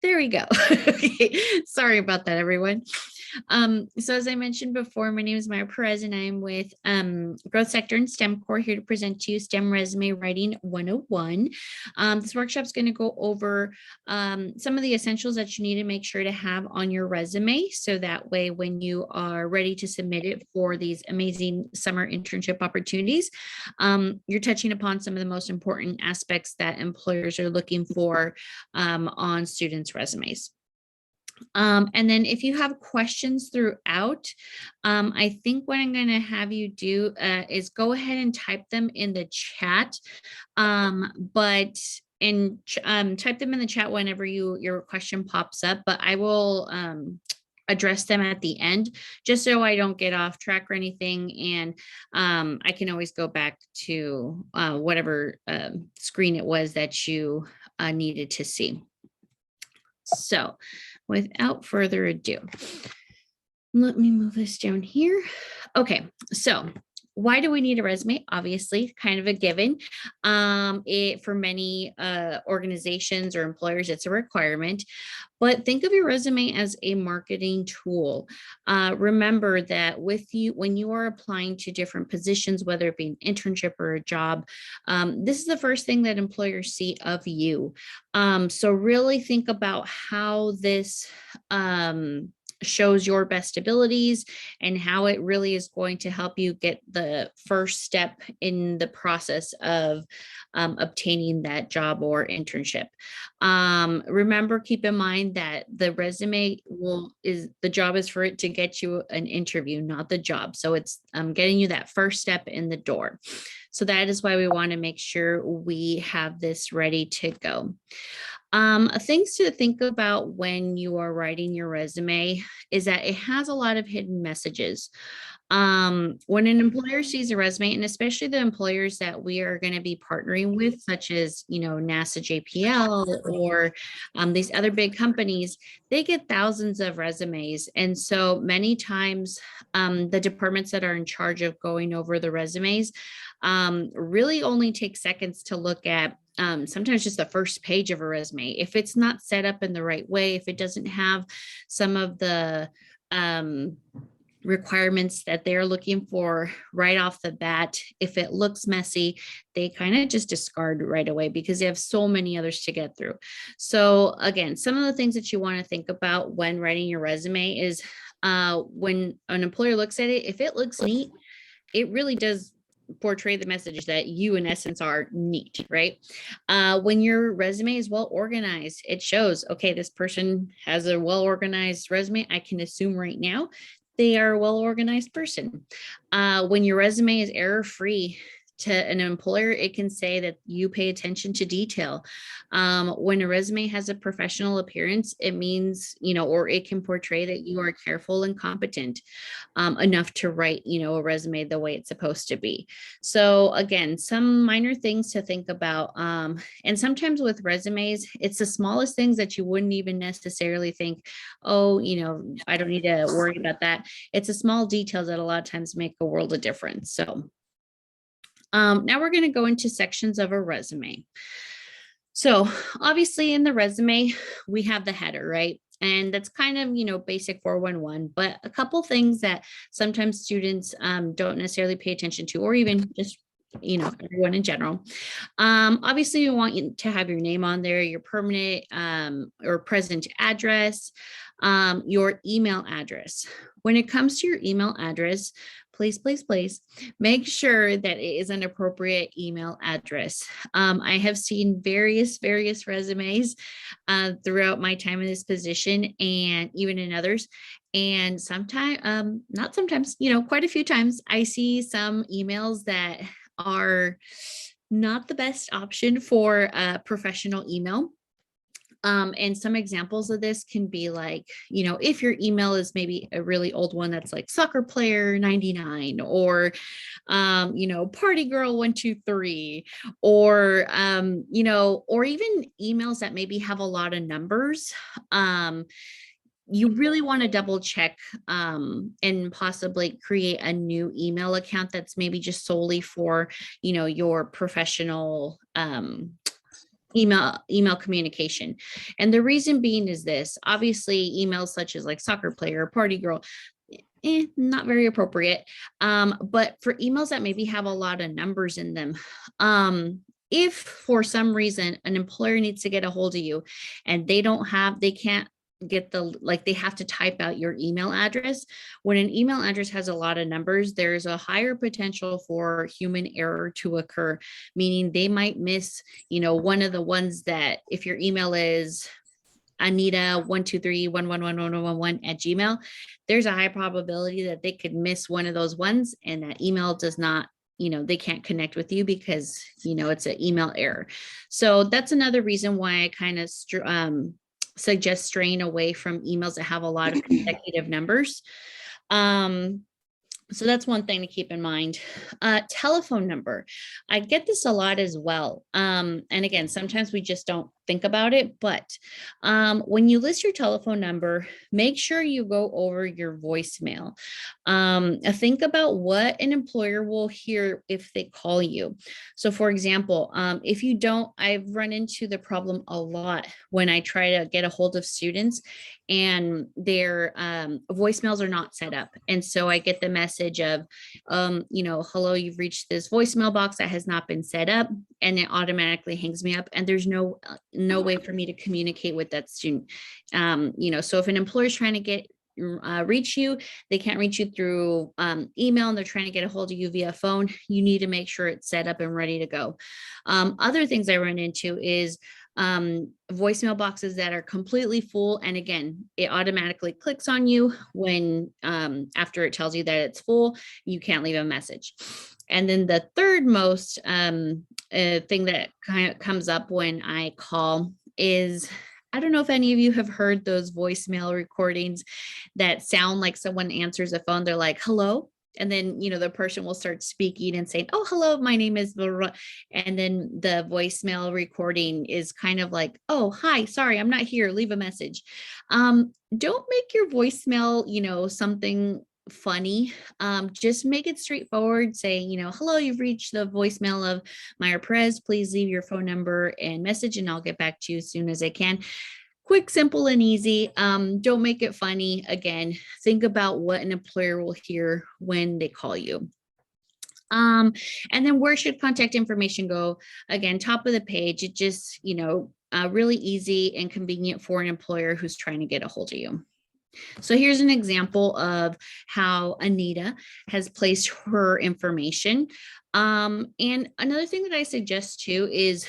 There we go. Okay. Sorry about that, everyone. So as I mentioned before, my name is Maya Perez and I'm with Growth Sector and STEM Core here to present to you STEM Resume Writing 101. This workshop is going to go over some of the essentials that you need to make sure to have on your resume. So that way, when you are ready to submit it for these amazing summer internship opportunities, you're touching upon some of the most important aspects that employers are looking for on students' resumes. And then if you have questions throughout, I think what I'm going to have you do is go ahead and type them in the chat. But type them in the chat whenever your question pops up, but I will address them at the end, just so I don't get off track or anything. And I can always go back to whatever screen it was that you needed to see. So without further ado, let me move this down here. Okay, so why do we need a resume? Obviously, kind of a given. For many organizations or employers, it's a requirement. But think of your resume as a marketing tool. Remember that when you are applying to different positions, whether it be an internship or a job, this is the first thing that employers see of you. So really think about how this shows your best abilities and how it really is going to help you get the first step in the process of obtaining that job or internship. Remember, keep in mind that the resume the job is for it to get you an interview, not the job. So it's getting you that first step in the door. So that is why we want to make sure we have this ready to go. Things to think about when you are writing your resume is that it has a lot of hidden messages. When an employer sees a resume, and especially the employers that we are going to be partnering with, such as, NASA JPL or these other big companies, they get thousands of resumes. And so many times the departments that are in charge of going over the resumes really only take seconds to look at sometimes just the first page of a resume. If it's not set up in the right way, if it doesn't have some of the requirements that they're looking for right off the bat, if it looks messy, they kind of just discard right away because they have so many others to get through. So again, some of the things that you want to think about when writing your resume is when an employer looks at it, if it looks neat, it really does portray the message that you in essence are neat, right? When your resume is well organized, it shows, okay, this person has a well organized resume. I can assume right now they are a well organized person. When your resume is error free, to an employer, it can say that you pay attention to detail. When a resume has a professional appearance, it means, or it can portray that you are careful and competent enough to write, a resume the way it's supposed to be. So again, some minor things to think about. And sometimes with resumes, it's the smallest things that you wouldn't even necessarily think, oh, I don't need to worry about that. It's a small details that a lot of times make a world of difference. So now we're going to go into sections of a resume. So obviously in the resume, we have the header, right? And that's kind of, basic 411, but a couple things that sometimes students don't necessarily pay attention to, or even just, everyone in general. Obviously, you want you to have your name on there, your permanent or present address, your email address. When it comes to your email address, please make sure that it is an appropriate email address. I have seen various resumes throughout my time in this position and even in others. And sometimes, not sometimes, quite a few times, I see some emails that are not the best option for a professional email. And some examples of this can be like, if your email is maybe a really old one that's like soccer player 99 or, party girl 123 or, or even emails that maybe have a lot of numbers. You really want to double check and possibly create a new email account that's maybe just solely for, your professional email communication. And the reason being is this: obviously emails such as like soccer player, party girl, not very appropriate. But for emails that maybe have a lot of numbers in them, if for some reason an employer needs to get a hold of you and they can't get they have to type out your email address. When an email address has a lot of numbers, there's a higher potential for human error to occur, meaning they might miss, one of the ones that, if your email is Anita123111111 at Gmail, there's a high probability that they could miss one of those ones, and that email does not, they can't connect with you because, it's an email error. So that's another reason why I kind of suggest straying away from emails that have a lot of consecutive numbers. So that's one thing to keep in mind. Telephone number. I get this a lot as well. And again, sometimes we just don't think about it, but when you list your telephone number, make sure you go over your voicemail. Think about what an employer will hear if they call you. So for example, if you don't, I've run into the problem a lot when I try to get a hold of students and their voicemails are not set up. And so I get the message of, hello, you've reached this voicemail box that has not been set up, and it automatically hangs me up. And there's no way for me to communicate with that student. So if an employer is trying to reach you, they can't reach you through email, and they're trying to get a hold of you via phone, you need to make sure it's set up and ready to go. Other things I run into is voicemail boxes that are completely full, and again, it automatically clicks on you when after it tells you that it's full, you can't leave a message. And then the third most thing that kind of comes up when I call is, I don't know if any of you have heard those voicemail recordings that sound like someone answers a phone. They're like, hello. And then, the person will start speaking and saying, oh, hello, my name is, and then the voicemail recording is kind of like, oh, hi, sorry, I'm not here. Leave a message. Don't make your voicemail, something funny. Just make it straightforward. Say, hello, you've reached the voicemail of Meyer Perez. Please leave your phone number and message, and I'll get back to you as soon as I can. Quick, simple, and easy. Don't make it funny. Again, think about what an employer will hear when they call you. And then where should contact information go? Again, top of the page. It just, really easy and convenient for an employer who's trying to get a hold of you. So here's an example of how Anita has placed her information. And another thing that I suggest too is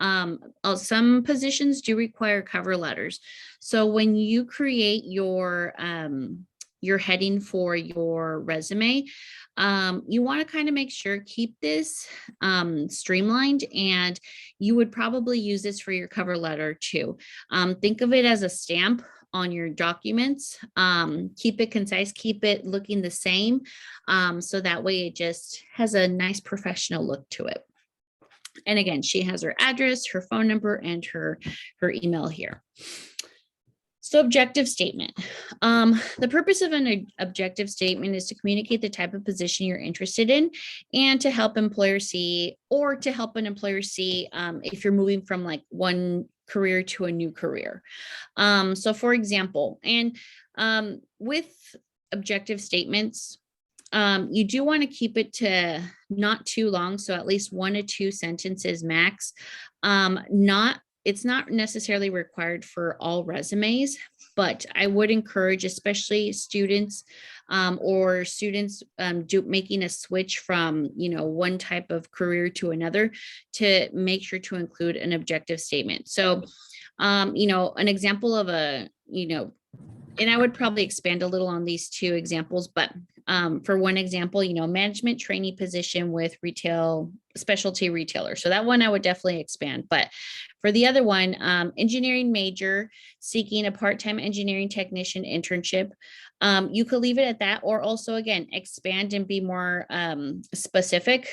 some positions do require cover letters. So when you create your heading for your resume, you want to kind of make sure, keep this streamlined, and you would probably use this for your cover letter too. Think of it as a stamp on your documents. Keep it concise, keep it looking the same. So that way it just has a nice professional look to it. And again, she has her address, her phone number, and her email here. So objective statement. The purpose of an objective statement is to communicate the type of position you're interested in, and to help employers see, or to help an employer see if you're moving from like one career to a new career. So for example, and with objective statements, you do want to keep it to not too long. So at least 1 to 2 sentences max. It's not necessarily required for all resumes, but I would encourage, especially students making a switch from, one type of career to another, to make sure to include an objective statement. So, an example of and I would probably expand a little on these 2 examples, but for one example, management trainee position with retail specialty retailer. So that one I would definitely expand. But for the other one, engineering major seeking a part-time engineering technician internship, you could leave it at that, or also again, expand and be more specific.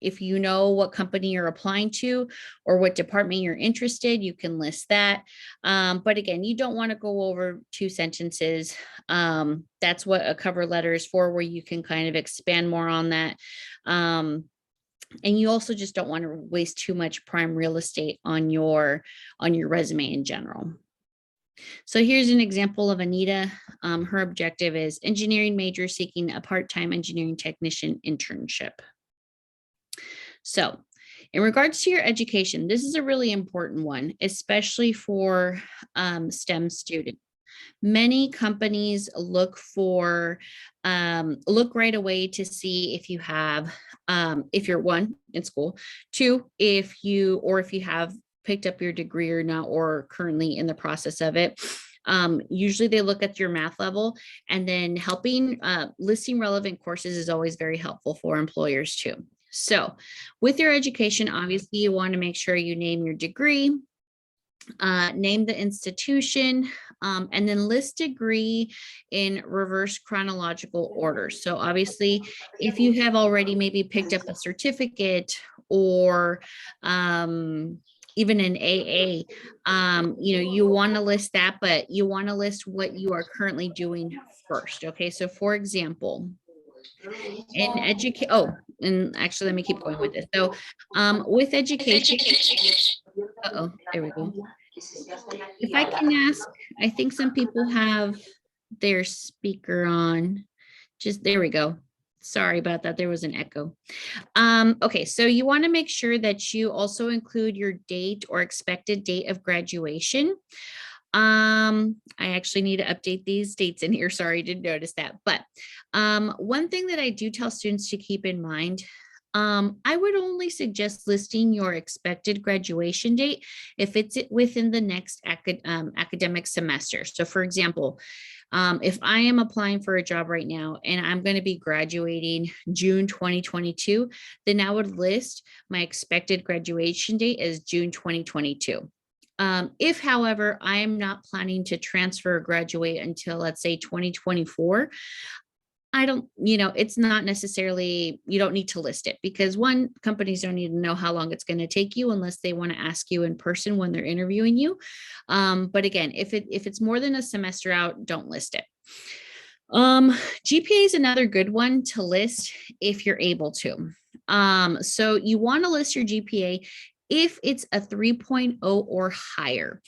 If you know what company you're applying to or what department you're interested, you can list that. But again, you don't want to go over 2 sentences. That's what a cover letter is for, where you can kind of expand more on that. And you also just don't want to waste too much prime real estate on your resume in general. So here's an example of Anita. Her objective is engineering major seeking a part-time engineering technician internship. So in regards to your education, this is a really important one, especially for STEM students. Many companies look right away to see if you have, if you're one in school, two, if you have picked up your degree or not, or currently in the process of it. Usually they look at your math level, and then listing relevant courses is always very helpful for employers too. So with your education, obviously you want to make sure you name your degree, name the institution, and then list degree in reverse chronological order. So obviously, if you have already maybe picked up a certificate or even an AA, you want to list that, but you want to list what you are currently doing first. Okay, so for example, in education, and actually, let me keep going with this. So with education, there we go. If I can ask, I think some people have their speaker on. Just there we go. Sorry about that. There was an echo. Okay, so you want to make sure that you also include your date or expected date of graduation. I actually need to update these dates in here. Sorry, didn't notice that. But one thing that I do tell students to keep in mind, I would only suggest listing your expected graduation date if it's within the next academic semester. So for example, if I am applying for a job right now and I'm going to be graduating June 2022, then I would list my expected graduation date as June 2022. If, however, I am not planning to transfer or graduate until, let's say, 2024, I don't, it's not necessarily, you don't need to list it, because one, companies don't need to know how long it's going to take you unless they want to ask you in person when they're interviewing you. But again, if it's more than a semester out, don't list it. GPA is another good one to list if you're able to. So you want to list your GPA if it's a 3.0 or higher.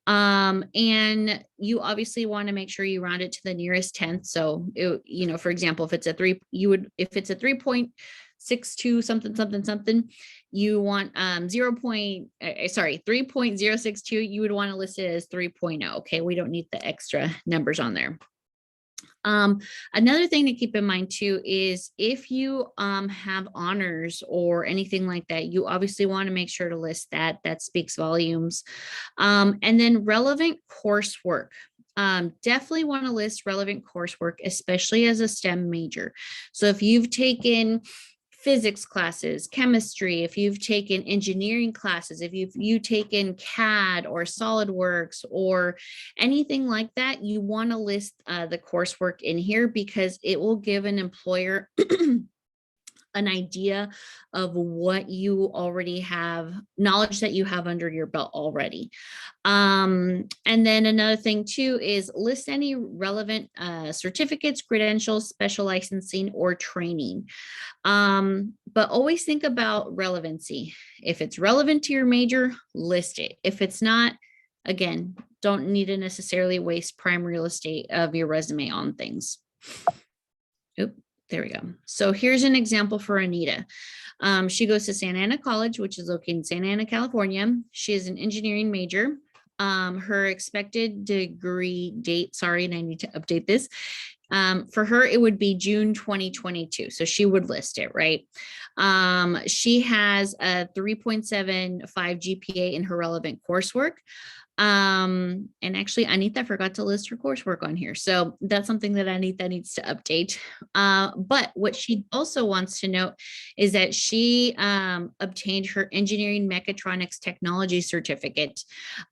And you obviously want to make sure you round it to the nearest tenth. So, for example, if it's a 3.62 something, you want 3.062, you would want to list it as 3.0. Okay, we don't need the extra numbers on there. Another thing to keep in mind too is if you have honors or anything like that, you obviously want to make sure to list that. That speaks volumes. And then relevant coursework. Definitely want to list relevant coursework, especially as a STEM major. So if you've taken physics classes, chemistry, if you've taken engineering classes, if you've taken CAD or SolidWorks or anything like that, you want to list the coursework in here, because it will give an employer an idea of what you already have, knowledge that you have under your belt already. And then another thing too is list any relevant certificates, credentials, special licensing, or training. But always think about relevancy. If it's relevant to your major, list it. If it's not, again, don't need to necessarily waste prime real estate of your resume on things. Oop. There we go. So here's an example for Anita. She goes to Santa Ana College, which is located in Santa Ana, California. She is an engineering major. Her expected degree date, sorry, and I need to update this. For her, it would be June 2022. So she would list it, right? She has a 3.75 GPA in her relevant coursework. And actually, Anita forgot to list her coursework on here. So that's something that Anita needs to update. But what she also wants to note is that she obtained her engineering mechatronics technology certificate.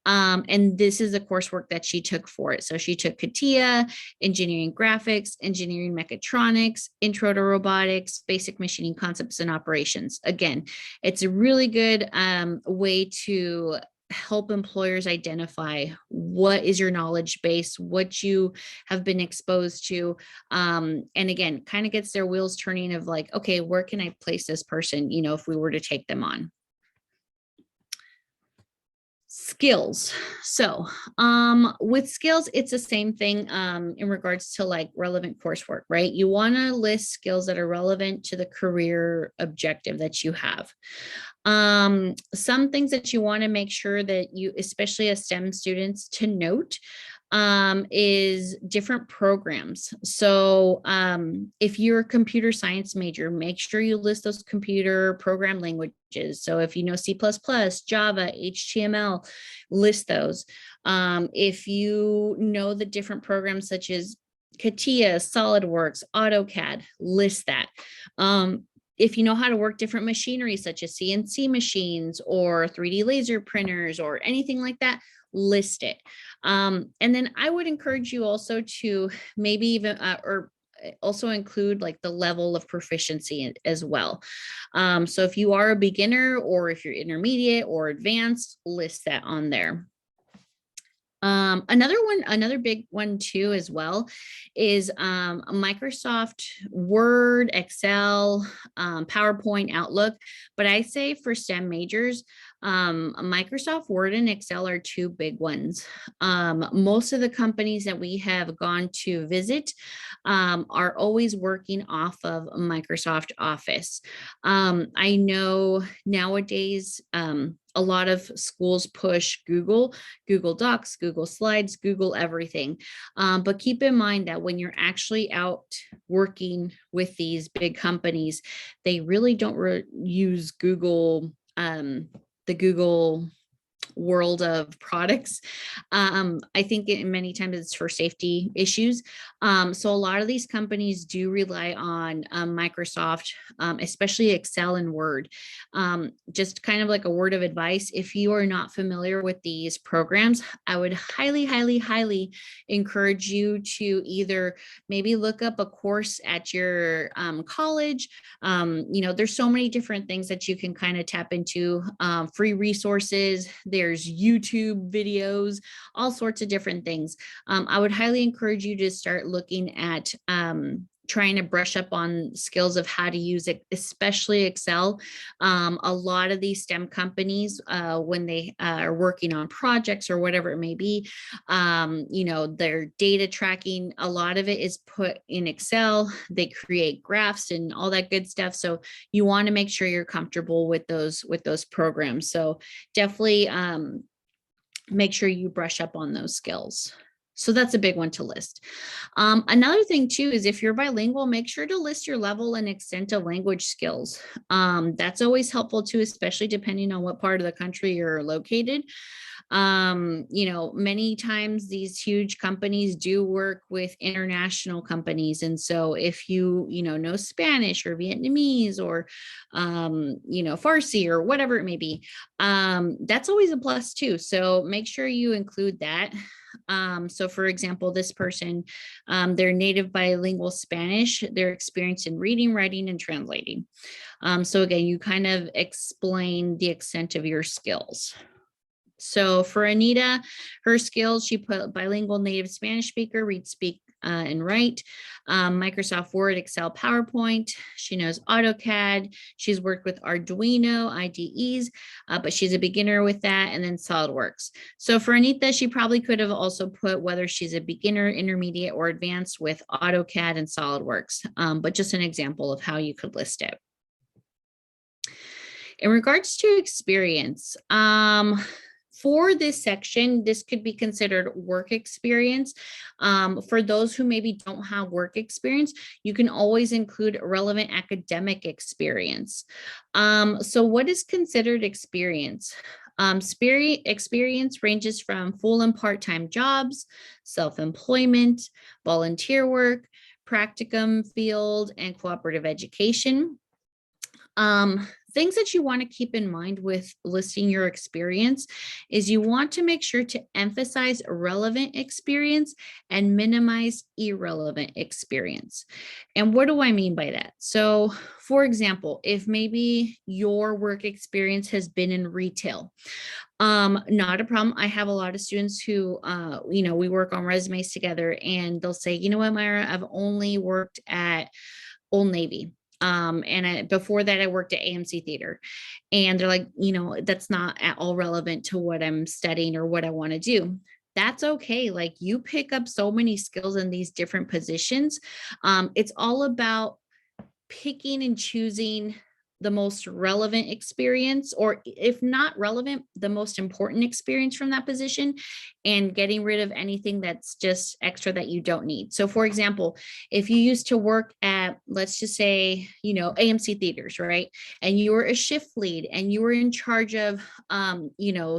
And this is the coursework that she took for it. So she took CATIA, engineering graphics, engineering mechatronics, intro to robotics, basic machining concepts and operations. Again, it's a really good way to help employers identify what is your knowledge base, what you have been exposed to. And again, kind of gets their wheels turning of like, okay, where can I place this person, if we were to take them on? Skills. So with skills, it's the same thing in regards to like relevant coursework, right? You want to list skills that are relevant to the career objective that you have. Some things that you want to make sure that you, especially as STEM students, to note is different programs. So if you're a computer science major, make sure you list those computer program languages. So if you know C++, Java, HTML, list those. If you know the different programs such as CATIA, SolidWorks, AutoCAD, list that. If you know how to work different machinery such as CNC machines or 3D laser printers or anything like that, list it. And then I would encourage you also to maybe even or also include like the level of proficiency as well. So if you are a beginner or if you're intermediate or advanced, list that on there. Another big one too as well is Microsoft Word, Excel, PowerPoint, Outlook. But I say for STEM majors, Microsoft Word and Excel are two big ones. Most of the companies that we have gone to visit are always working off of Microsoft Office. I know nowadays, a lot of schools push Google Docs, Google Slides, Google everything. But keep in mind that when you're actually out working with these big companies, they really don't use Google, the Google world of products. I think many times it's for safety issues. So a lot of these companies do rely on Microsoft, especially Excel and Word. Just kind of like a word of advice, if you are not familiar with these programs, I would highly, highly, highly encourage you to either maybe look up a course at your college. There's so many different things that you can kind of tap into, free resources. There's YouTube videos, all sorts of different things. I would highly encourage you to start looking at trying to brush up on skills of how to use it, especially Excel. A lot of these STEM companies, when they are working on projects or whatever it may be, their data tracking, a lot of it is put in Excel. They create graphs and all that good stuff. So you want to make sure you're comfortable with those programs. So definitely make sure you brush up on those skills. So that's a big one to list. Another thing too is if you're bilingual, make sure to list your level and extent of language skills. That's always helpful too, especially depending on what part of the country you're located. Many times these huge companies do work with international companies. And so if you know Spanish or Vietnamese or, Farsi or whatever it may be, that's always a plus too. So make sure you include that. So for example, this person, they're native bilingual Spanish, they're experienced in reading, writing, and translating. So again, you kind of explain the extent of your skills. So for Anita, her skills, she put bilingual native Spanish speaker, read, speak, and write, Microsoft Word, Excel, PowerPoint. She knows AutoCAD. She's worked with Arduino, IDEs, but she's a beginner with that, and then SolidWorks. So for Anita, she probably could have also put whether she's a beginner, intermediate, or advanced with AutoCAD and SolidWorks, but just an example of how you could list it. In regards to experience, for this section, this could be considered work experience. For those who maybe don't have work experience, you can always include relevant academic experience. So what is considered experience? Experience ranges from full and part-time jobs, self-employment, volunteer work, practicum field, and cooperative education. Things that you want to keep in mind with listing your experience is you want to make sure to emphasize relevant experience and minimize irrelevant experience. And what do I mean by that? So, for example, if maybe your work experience has been in retail, not a problem. I have a lot of students who, we work on resumes together and they'll say, you know what, Myra, I've only worked at Old Navy. Before that, I worked at AMC Theater. And they're like, that's not at all relevant to what I'm studying or what I want to do. That's okay. Like, you pick up so many skills in these different positions. It's all about picking and choosing the most relevant experience, or if not relevant, the most important experience from that position, and getting rid of anything that's just extra that you don't need. So for example, if you used to work at, let's just say, AMC Theaters, right? And you were a shift lead and you were in charge of,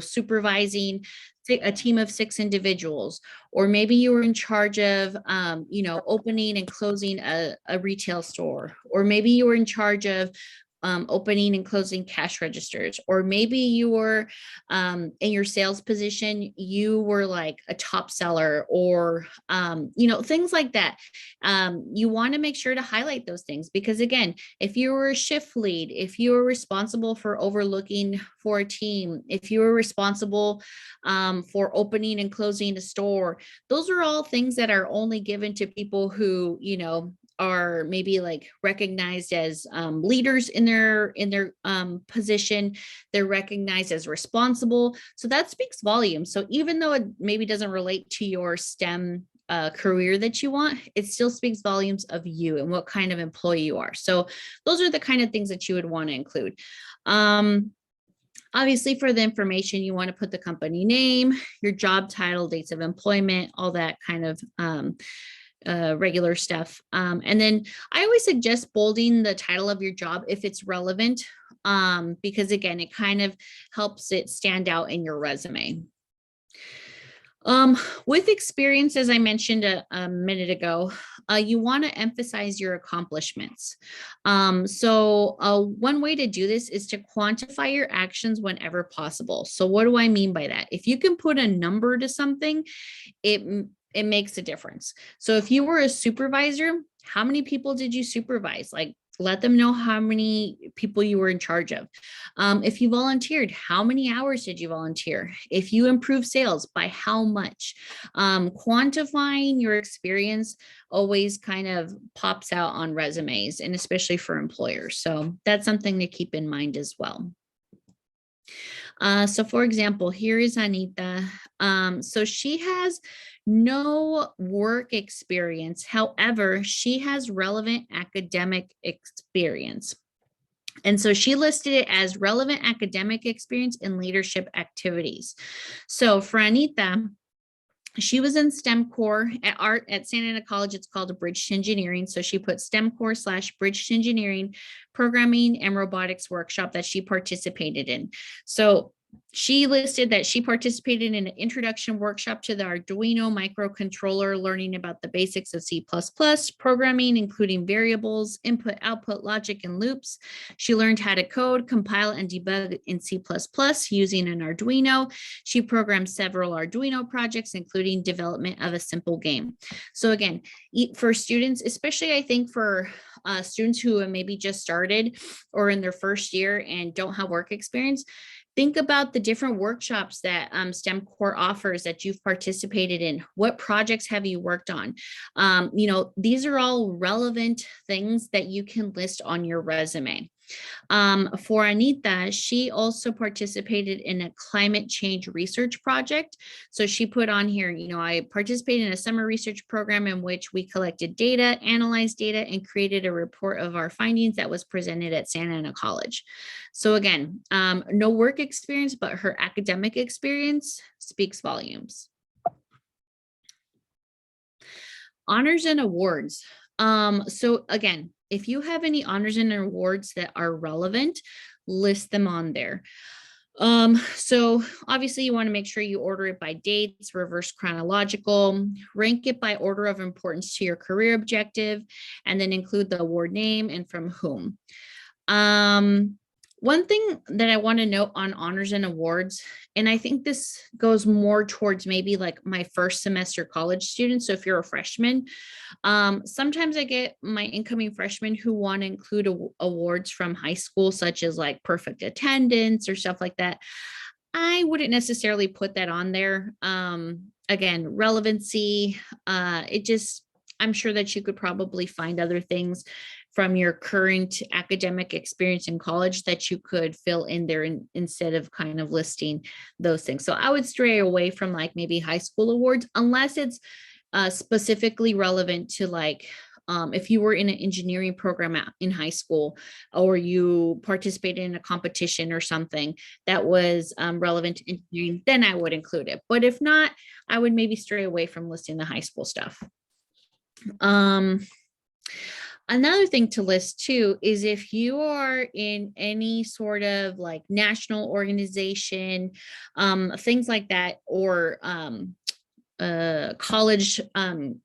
supervising a team of 6 individuals, or maybe you were in charge of, opening and closing a retail store, or maybe you were in charge of opening and closing cash registers, or maybe you were in your sales position, you were like a top seller, or things like that. You want to make sure to highlight those things, because again, if you were a shift lead, if you were responsible for overlooking for a team, if you were responsible for opening and closing a store, those are all things that are only given to people who are maybe like recognized as leaders in their position. They're recognized as responsible. So that speaks volumes. So even though it maybe doesn't relate to your STEM career that you want, it still speaks volumes of you and what kind of employee you are. So those are the kind of things that you would want to include. Obviously, for the information, you want to put the company name, your job title, dates of employment, all that kind of regular stuff. And then I always suggest bolding the title of your job if it's relevant, because again, it kind of helps it stand out in your resume. With experience, as I mentioned a minute ago, you want to emphasize your accomplishments. So one way to do this is to quantify your actions whenever possible. So what do I mean by that? If you can put a number to something, it makes a difference. So if you were a supervisor, how many people did you supervise? Like, let them know how many people you were in charge of. If you volunteered, how many hours did you volunteer? If you improved sales, by how much? Quantifying your experience always kind of pops out on resumes, and especially for employers. So that's something to keep in mind as well. So for example, here is Anita. So she has no work experience. However, she has relevant academic experience. And so she listed it as relevant academic experience in leadership activities. So for Anita, she was in STEM core at art at Santa Ana College. It's called a bridge to engineering. So she put STEM core / bridge to engineering, programming and robotics workshop that she participated in. So she listed that she participated in an introduction workshop to the Arduino microcontroller, learning about the basics of C++ programming, including variables, input, output, logic, and loops. She learned how to code, compile, and debug in C++ using an Arduino. She programmed several Arduino projects, including development of a simple game. So again, for students, especially I think for students who have maybe just started or in their first year and don't have work experience, think about the different workshops that STEM Core offers that you've participated in. What projects have you worked on? These are all relevant things that you can list on your resume. For Anita, she also participated in a climate change research project. So she put on here, I participated in a summer research program in which we collected data, analyzed data, and created a report of our findings that was presented at Santa Ana College. So again, no work experience, but her academic experience speaks volumes. Honors and awards. So again, if you have any honors and awards that are relevant, list them on there. So obviously you want to make sure you order it by dates, reverse chronological, rank it by order of importance to your career objective, and then include the award name and from whom. One thing that I want to note on honors and awards, and I think this goes more towards maybe like my first semester college students. So if you're a freshman, sometimes I get my incoming freshmen who want to include awards from high school, such as like perfect attendance or stuff like that. I wouldn't necessarily put that on there. Again, relevancy, it just, I'm sure that you could probably find other things from your current academic experience in college that you could fill in there instead of kind of listing those things. So I would stray away from like maybe high school awards unless it's specifically relevant to like if you were in an engineering program in high school or you participated in a competition or something that was relevant to engineering, then I would include it. But if not, I would maybe stray away from listing the high school stuff. Another thing to list too is if you are in any sort of like national organization, things like that, or college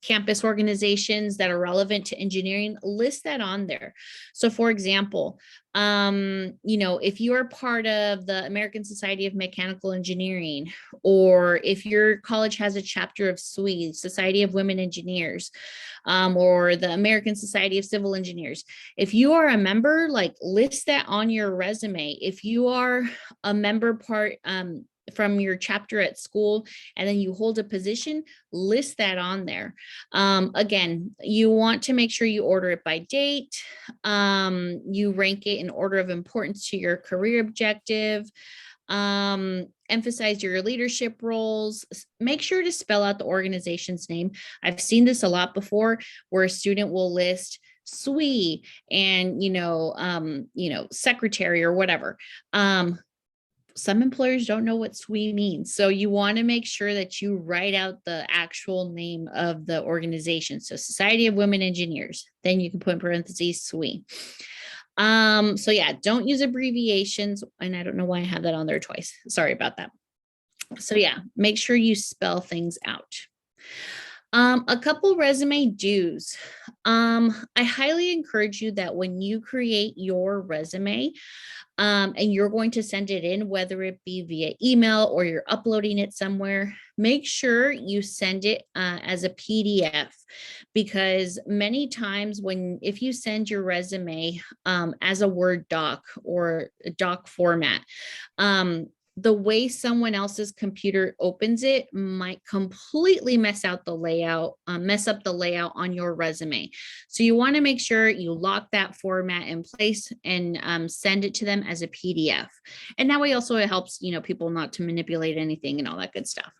campus organizations that are relevant to engineering, list that on there. So for example, if you are part of the American Society of Mechanical Engineering, or if your college has a chapter of SWE, Society of Women Engineers, or the American Society of Civil Engineers, if you are a member, like list that on your resume. If you are a member from your chapter at school and then you hold a position, list that on there. Again, you want to make sure you order it by date. You rank it in order of importance to your career objective. Emphasize your leadership roles. Make sure to spell out the organization's name. I've seen this a lot before where a student will list SWE and secretary or whatever. Some employers don't know what SWE means. So you want to make sure that you write out the actual name of the organization. So Society of Women Engineers, then you can put in parentheses SWE. So yeah, don't use abbreviations. And I don't know why I have that on there twice. Sorry about that. So yeah, make sure you spell things out. A couple resume do's. I highly encourage you that when you create your resume, and you're going to send it in, whether it be via email or you're uploading it somewhere, make sure you send it as a PDF, because many times if you send your resume as a Word doc or a doc format, the way someone else's computer opens it might completely mess up the layout on your resume. So you want to make sure you lock that format in place and send it to them as a PDF. And that way also it helps, people not to manipulate anything and all that good stuff.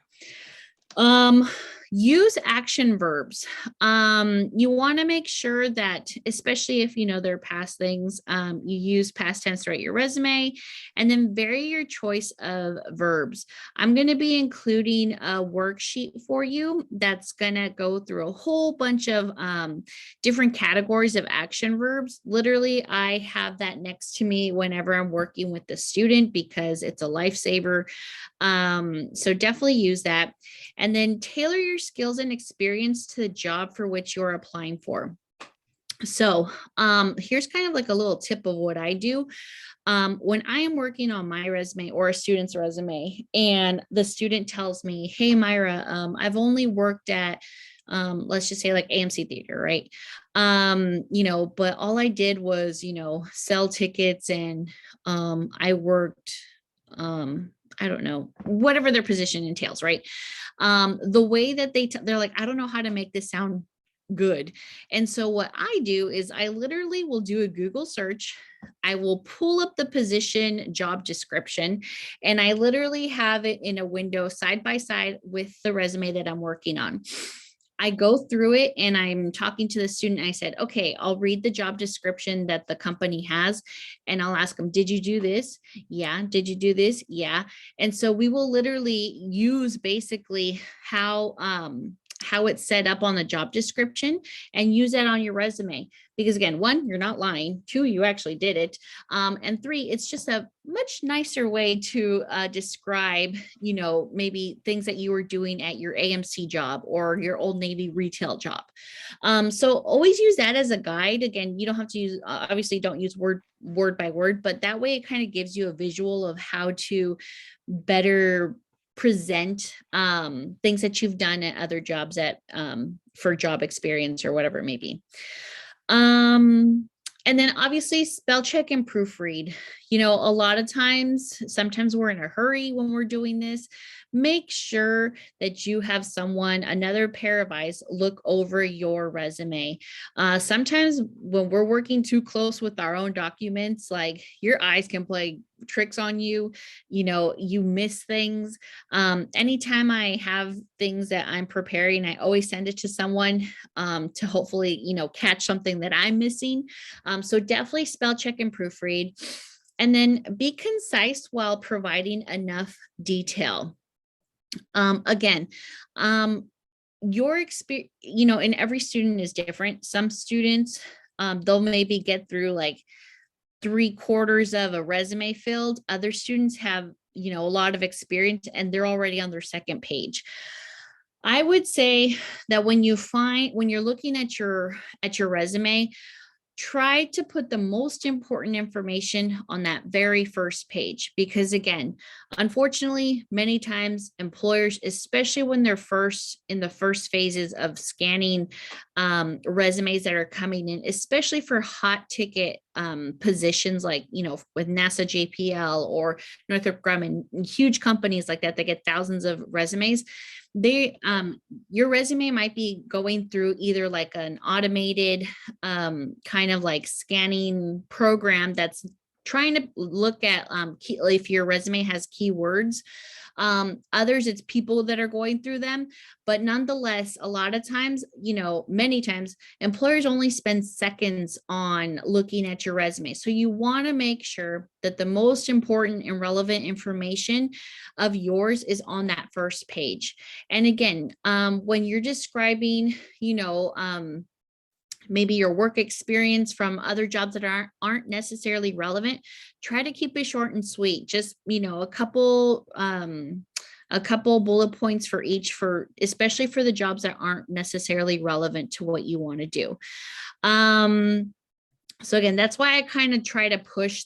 Use action verbs. You want to make sure that, especially if they're past things, you use past tense throughout your resume, and then vary your choice of verbs. I'm going to be including a worksheet for you that's going to go through a whole bunch of different categories of action verbs. Literally, I have that next to me whenever I'm working with the student because it's a lifesaver. So definitely use that. And then tailor your skills and experience to the job for which you're applying for. So here's kind of like a little tip of what I do. When I am working on my resume or a student's resume and the student tells me, hey, Myra, I've only worked at, let's just say like AMC Theater, right? But all I did was, sell tickets and I worked, I don't know, whatever their position entails, right? The way that they're like, I don't know how to make this sound good. And so what I do is I literally will do a Google search. I will pull up the position job description, and I literally have it in a window side by side with the resume that I'm working on. I go through it and I'm talking to the student. I said, okay, I'll read the job description that the company has and I'll ask them, did you do this? Yeah. Did you do this? Yeah. And so we will literally use basically how how it's set up on the job description and use that on your resume. Because again, one, you're not lying. Two, you actually did it. And three, it's just a much nicer way to describe, maybe things that you were doing at your AMC job or your Old Navy retail job. So always use that as a guide. Again, you don't have to use, obviously don't use word by word, but that way it kind of gives you a visual of how to better present things that you've done at other jobs for job experience or whatever it may be. And then obviously spell check and proofread. A lot of times, sometimes we're in a hurry when we're doing this. Make sure that you have another pair of eyes, look over your resume. Sometimes when we're working too close with our own documents, like your eyes can play tricks on you, you miss things. Anytime I have things that I'm preparing, I always send it to someone to hopefully, catch something that I'm missing. So definitely spell check and proofread. And then be concise while providing enough detail. Again, your experience, and every student is different. Some students, they'll maybe get through like 3/4 of a resume filled. Other students have, a lot of experience and they're already on their second page. I would say that when you're looking at your resume, try to put the most important information on that very first page, because again, unfortunately, many times employers, especially when they're in the first phases of scanning resumes that are coming in, especially for hot ticket positions like, with NASA JPL or Northrop Grumman, huge companies like that get thousands of resumes. Your resume might be going through either like an automated kind of like scanning program that's trying to look at if your resume has keywords. Others, it's people that are going through them, but nonetheless, a lot of times, many times employers only spend seconds on looking at your resume. So you want to make sure that the most important and relevant information of yours is on that first page. And again, when you're describing, maybe your work experience from other jobs that aren't necessarily relevant, try to keep it short and sweet. Just, a couple bullet points for each, especially for the jobs that aren't necessarily relevant to what you want to do. So again, that's why I kind of try to push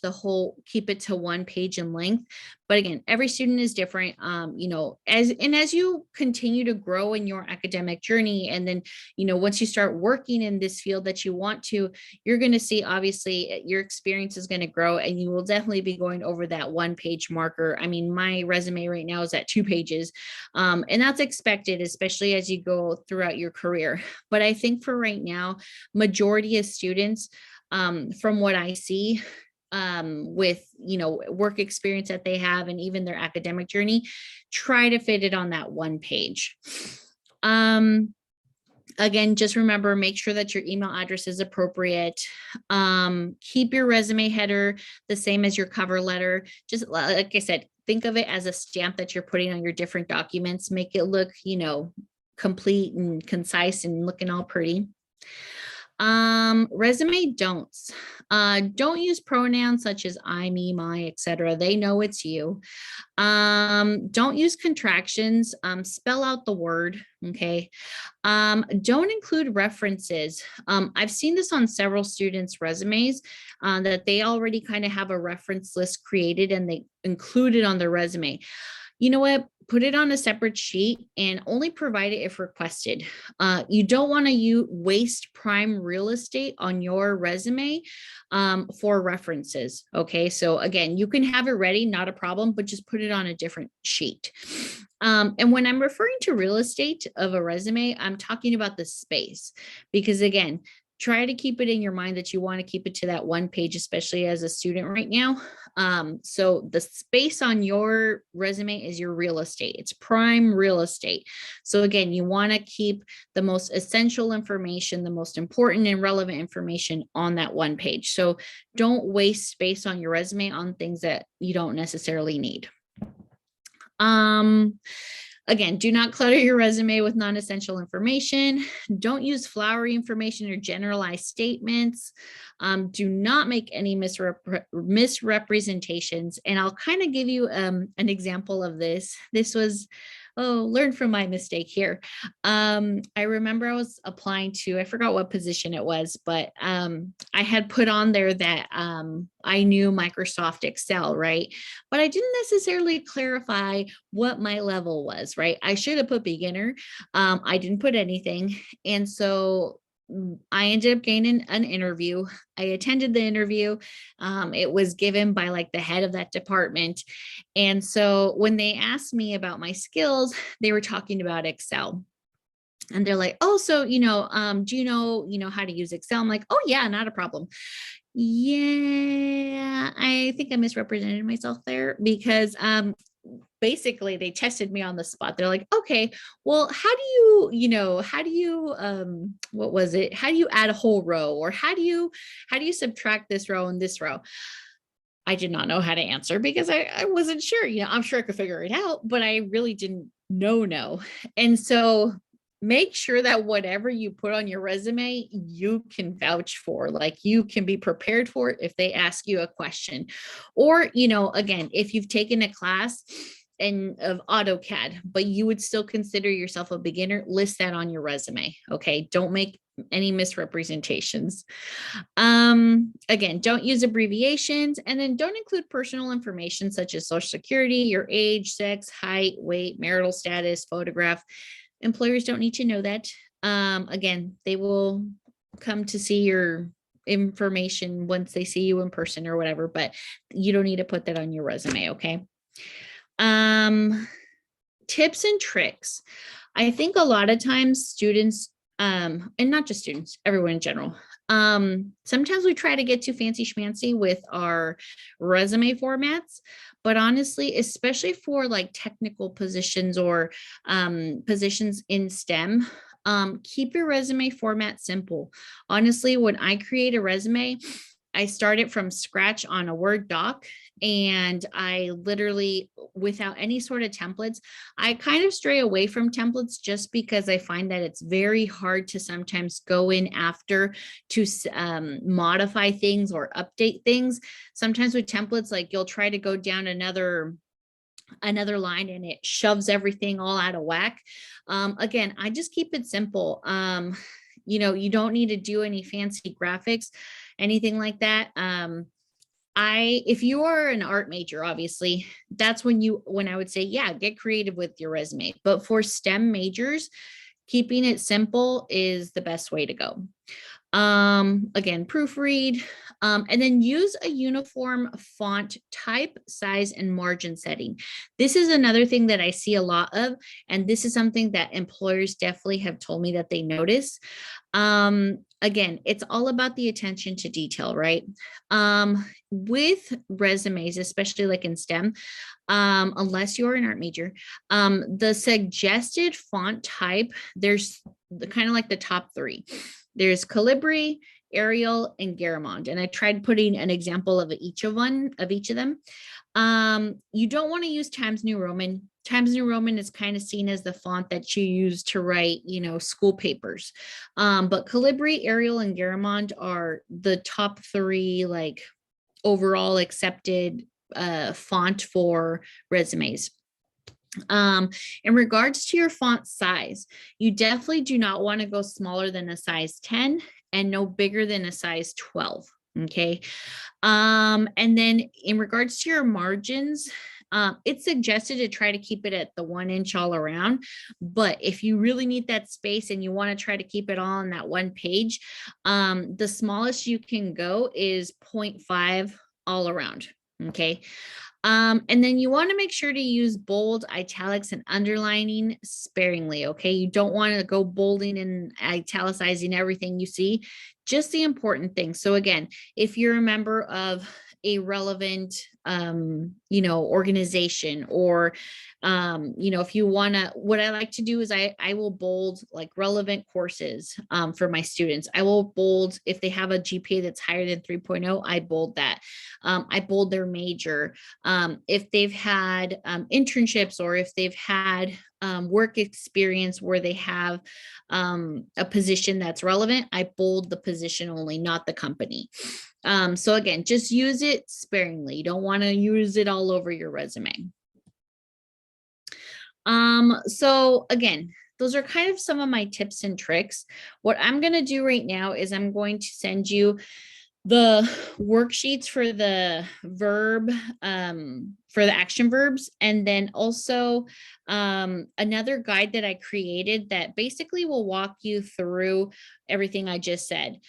keep it to 1 page in length. But again, every student is different. As you continue to grow in your academic journey, and then, once you start working in this field that you want to, you're going to see, obviously, your experience is going to grow, and you will definitely be going over that 1 page marker. I mean, my resume right now is at 2 pages, and that's expected, especially as you go throughout your career. But I think for right now, majority of students, from what I see, with, work experience that they have and even their academic journey, try to fit it on that 1 page. Again, just remember, make sure that your email address is appropriate. Keep your resume header the same as your cover letter. Just like I said, think of it as a stamp that you're putting on your different documents. Make it look, complete and concise and looking all pretty. Resume don'ts. Don't use pronouns such as I, me, my, etc. They know it's you. Don't use contractions. Spell out the word. Okay. Don't include references. I've seen this on several students' resumes, that they already kind of have a reference list created and they include it on their resume. You know what? Put it on a separate sheet and only provide it if requested. You don't want to waste prime real estate on your resume for references. Okay, so again, you can have it ready, not a problem, but just put it on a different sheet. And when I'm referring to real estate of a resume, I'm talking about the space, because again, try to keep it in your mind that you want to keep it to that 1 page, especially as a student right now. So the space on your resume is your real estate. It's prime real estate. So again, you want to keep the most essential information, the most important and relevant information on that 1 page. So don't waste space on your resume on things that you don't necessarily need. Again, do not clutter your resume with non-essential information. Don't use flowery information or generalized statements. Do not make any misrepresentations. And I'll kind of give you an example of this. This was, learn from my mistake here. I remember I was applying to, I forgot what position it was, but I had put on there that I knew Microsoft Excel, right? But I didn't necessarily clarify what my level was, right? I should have put beginner. I didn't put anything. And so I ended up gaining an interview. I attended the interview. It was given by like the head of that department. And so when they asked me about my skills, they were talking about Excel. And they're like, oh, so, do you know how to use Excel? I'm like, oh yeah, not a problem. Yeah, I think I misrepresented myself there because basically they tested me on the spot. They're like, okay, well, how do you what was it? How do you add a whole row? Or how do you subtract this row and this row? I did not know how to answer because I wasn't sure. I'm sure I could figure it out, but I really didn't know. And so make sure that whatever you put on your resume, you can vouch for, like you can be prepared for it if they ask you a question. Or, again, if you've taken a class of AutoCAD, but you would still consider yourself a beginner, list that on your resume. Okay. Don't make any misrepresentations. Again, don't use abbreviations, and then don't include personal information such as social security, your age, sex, height, weight, marital status, photograph. Employers don't need to know that. Again, they will come to see your information once they see you in person or whatever, but you don't need to put that on your resume. Okay. Tips and tricks. I think a lot of times students, and not just students, everyone in general, sometimes we try to get too fancy schmancy with our resume formats, but honestly, especially for like technical positions or positions in STEM, keep your resume format simple. Honestly, when I create a resume, I start it from scratch on a Word doc, and I literally, without any sort of templates, I kind of stray away from templates just because I find that it's very hard to sometimes go in after to modify things or update things. Sometimes with templates, like you'll try to go down another line and it shoves everything all out of whack. Again, I just keep it simple. You don't need to do any fancy graphics, anything like that. If you are an art major, obviously, that's when I would say, yeah, get creative with your resume. But for STEM majors, keeping it simple is the best way to go. Again, proofread, and then use a uniform font type, size, and margin setting. This is another thing that I see a lot of, and this is something that employers definitely have told me that they notice. Again, it's all about the attention to detail, right? With resumes, especially like in STEM, unless you're an art major, the suggested font type, there's kind of like the top three. There's Calibri, Arial, and Garamond. And I tried putting an example of each of them. You don't want to use Times New Roman. Times New Roman is kind of seen as the font that you use to write, school papers. But Calibri, Arial, and Garamond are the top three, like overall accepted font for resumes. In regards to your font size, you definitely do not want to go smaller than a size 10 and no bigger than a size 12. Okay. And then in regards to your margins, it's suggested to try to keep it at the 1 inch all around. But if you really need that space and you want to try to keep it all on that one page, the smallest you can go is 0.5 all around. Okay. And then you want to make sure to use bold, italics, and underlining sparingly. Okay. You don't want to go bolding and italicizing everything you see, just the important things. So again, if you're a member of a relevant organization, or if you want to, what I like to do is I will bold like relevant courses for my students. I will bold if they have a GPA that's higher than 3.0, I bold that. I bold their major. If they've had internships, or if they've had work experience where they have a position that's relevant, I bold the position only, not the company. So again, just use it sparingly. You don't want to use it all over your resume. So again, those are kind of some of my tips and tricks. What I'm going to do right now is I'm going to send you the worksheets for the verb, for the action verbs, and then also another guide that I created that basically will walk you through everything I just said.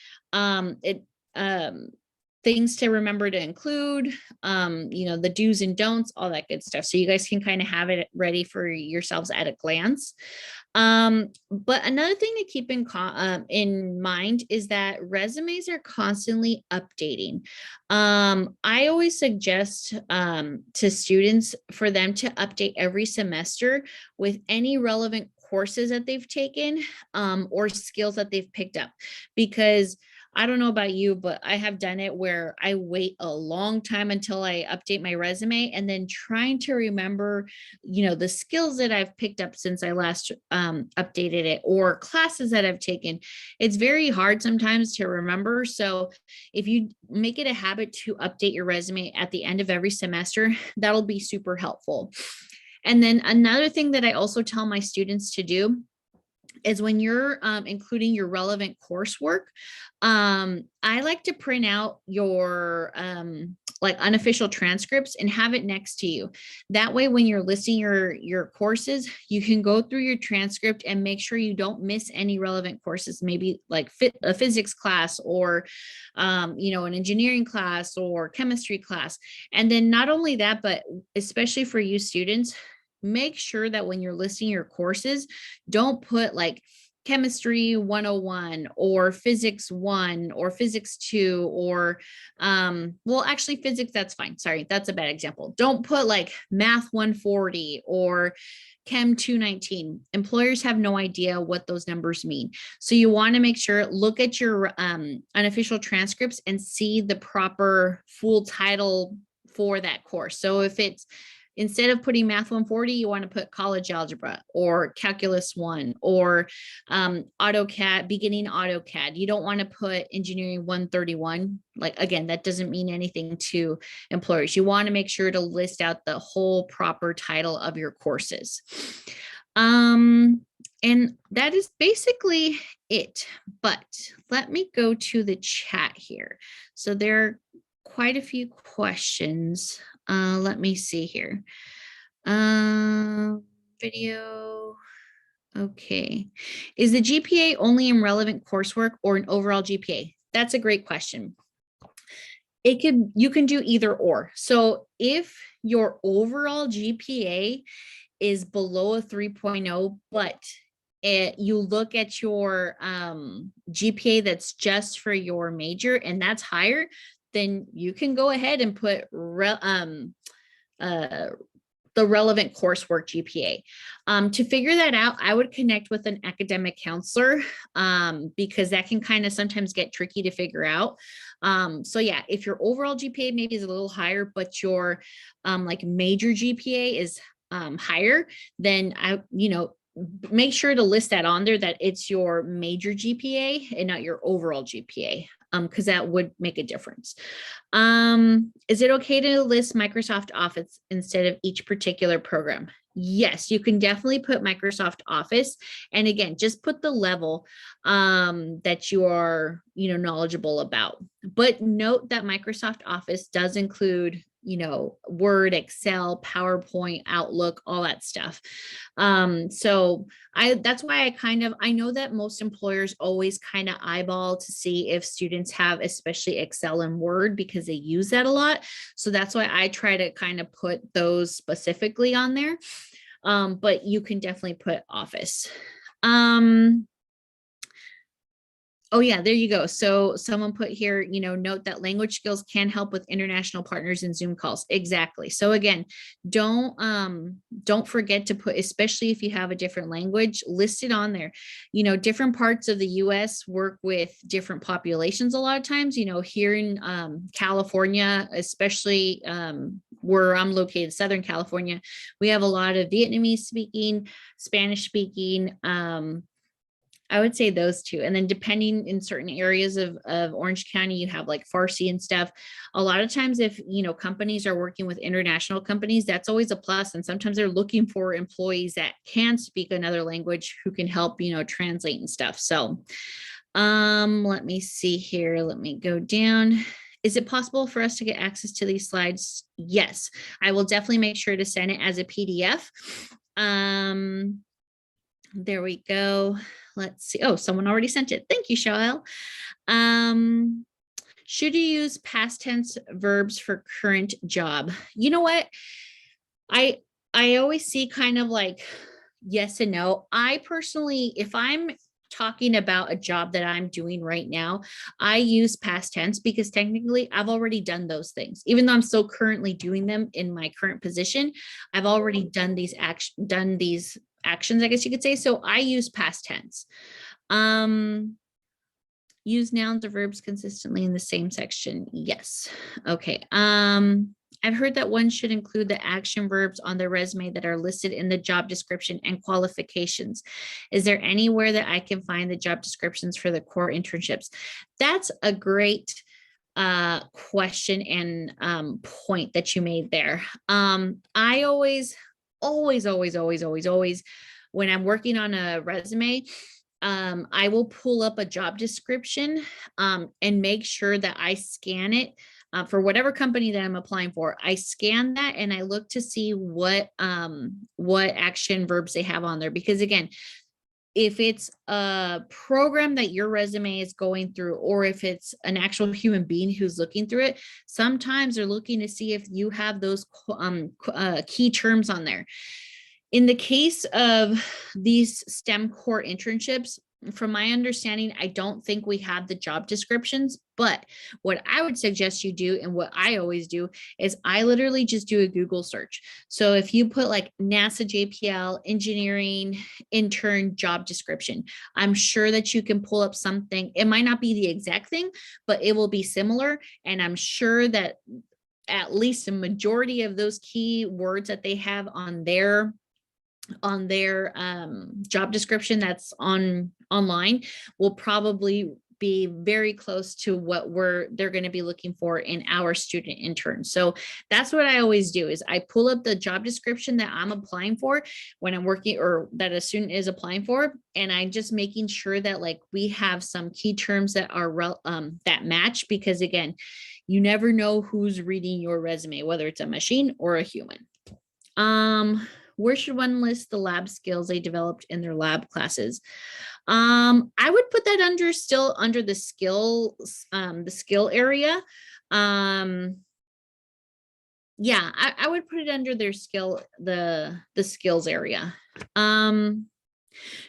Things to remember to include, the do's and don'ts, all that good stuff. So you guys can kind of have it ready for yourselves at a glance. But another thing to keep in mind is that resumes are constantly updating. I always suggest to students for them to update every semester with any relevant courses that they've taken or skills that they've picked up, because I don't know about you, but I have done it where I wait a long time until I update my resume, and then trying to remember, the skills that I've picked up since I last updated it, or classes that I've taken. It's very hard sometimes to remember. So if you make it a habit to update your resume at the end of every semester, that'll be super helpful. And then another thing that I also tell my students to do is when you're including your relevant coursework, I like to print out your like unofficial transcripts and have it next to you. That way, when you're listing your courses, you can go through your transcript and make sure you don't miss any relevant courses, maybe like a physics class, or an engineering class or chemistry class. And then not only that, but especially for you students, make sure that when you're listing your courses, don't put like chemistry 101 or physics 1 or physics 2, or actually physics, that's fine. Sorry, that's a bad example. Don't put like math 140 or chem 219. Employers have no idea what those numbers mean. So you want to make sure, look at your unofficial transcripts and see the proper full title for that course. So if it's, instead of putting math 140, you want to put college algebra or calculus 1 or AutoCAD, beginning AutoCAD. You don't want to put engineering 131. Like, again, that doesn't mean anything to employers. You want to make sure to list out the whole proper title of your courses. And that is basically it. But let me go to the chat here. So there are quite a few questions. Let me see here. Video. Okay. Is the GPA only in relevant coursework or an overall GPA? That's a great question. You can do either or. So if your overall GPA is below a 3.0, but you look at your GPA that's just for your major and that's higher, then you can go ahead and put the relevant coursework GPA. To figure that out, I would connect with an academic counselor because that can kind of sometimes get tricky to figure out. So yeah, if your overall GPA maybe is a little higher, but your like major GPA is higher, then make sure to list that on there, that it's your major GPA and not your overall GPA, because that would make a difference. Is it okay to list Microsoft Office instead of each particular program? Yes, you can definitely put Microsoft Office. And again, just put the level that you are, knowledgeable about. But note that Microsoft Office does include, Word, Excel, PowerPoint, Outlook, all that stuff. So that's why I know that most employers always kind of eyeball to see if students have, especially Excel and Word, because they use that a lot. So that's why I try to kind of put those specifically on there. But you can definitely put Office. Oh yeah, there you go. So someone put here, note that language skills can help with international partners in Zoom calls. Exactly. So again, don't forget to put, especially if you have a different language, listed on there. Different parts of the US work with different populations a lot of times. Here in California, especially where I'm located, Southern California, we have a lot of Vietnamese speaking, Spanish speaking, I would say those two. And then depending in certain areas of Orange County, you have like Farsi and stuff. A lot of times if, companies are working with international companies, that's always a plus. And sometimes they're looking for employees that can speak another language who can help, translate and stuff. So let me see here. Let me go down. Is it possible for us to get access to these slides? Yes, I will definitely make sure to send it as a PDF. There we go. Let's see. Oh, someone already sent it. Thank you, Shael. Should you use past tense verbs for current job? You know what? I always see kind of like yes and no. I personally, if I'm talking about a job that I'm doing right now, I use past tense because technically I've already done those things. Even though I'm still currently doing them in my current position, I've already done these actions, I guess you could say. So I use past tense. Use nouns or verbs consistently in the same section. Yes. Okay. I've heard that one should include the action verbs on their resume that are listed in the job description and qualifications. Is there anywhere that I can find the job descriptions for the core internships? That's a great question and point that you made there. I always, when I'm working on a resume, I will pull up a job description and make sure that I scan it for whatever company that I'm applying for. I scan that and I look to see what action verbs they have on there. Because again, if it's a program that your resume is going through, or if it's an actual human being who's looking through it, sometimes they're looking to see if you have those key terms on there. In the case of these STEM core internships, from my understanding, I don't think we have the job descriptions, but what I would suggest you do, and what I always do, is I literally just do a Google search. So if you put like NASA JPL engineering intern job description, I'm sure that you can pull up something. It might not be the exact thing, but it will be similar. And I'm sure that at least a majority of those key words that they have on their job description that's online will probably be very close to what they're going to be looking for in our student interns. So that's what I always do, is I pull up the job description that I'm applying for when I'm working, or that a student is applying for, and I'm just making sure that like we have some key terms that are that match, because again, you never know who's reading your resume, whether it's a machine or a human. Where should one list the lab skills they developed in their lab classes? I would put that still under the skill area. Yeah, I would put it under their skill, the skills area.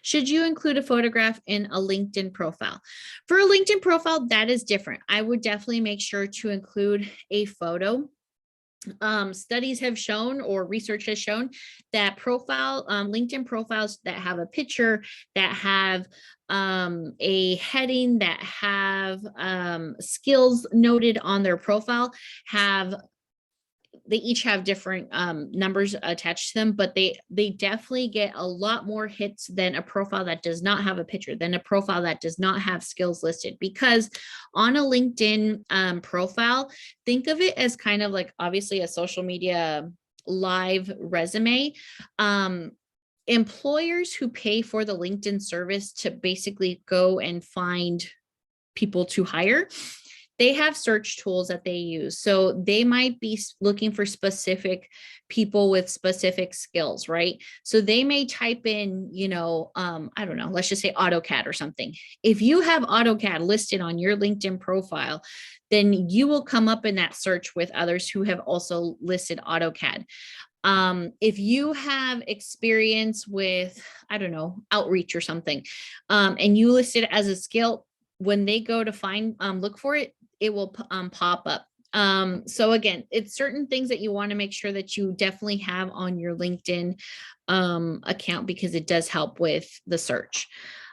Should you include a photograph in a LinkedIn profile? For a LinkedIn profile, that is different. I would definitely make sure to include a photo. Studies have shown, or research has shown, that LinkedIn profiles that have a picture, that have a heading, that have skills noted on their profile, they each have different numbers attached to them, but they definitely get a lot more hits than a profile that does not have a picture, than a profile that does not have skills listed. Because on a LinkedIn profile, think of it as kind of like obviously a social media live resume. Employers who pay for the LinkedIn service to basically go and find people to hire, they have search tools that they use. So they might be looking for specific people with specific skills, right? So they may type in, I don't know, let's just say AutoCAD or something. If you have AutoCAD listed on your LinkedIn profile, then you will come up in that search with others who have also listed AutoCAD. If you have experience with, I don't know, outreach or something, and you list it as a skill, when they go to find, look for it, it will pop up. So again, it's certain things that you want to make sure that you definitely have on your LinkedIn account, because it does help with the search.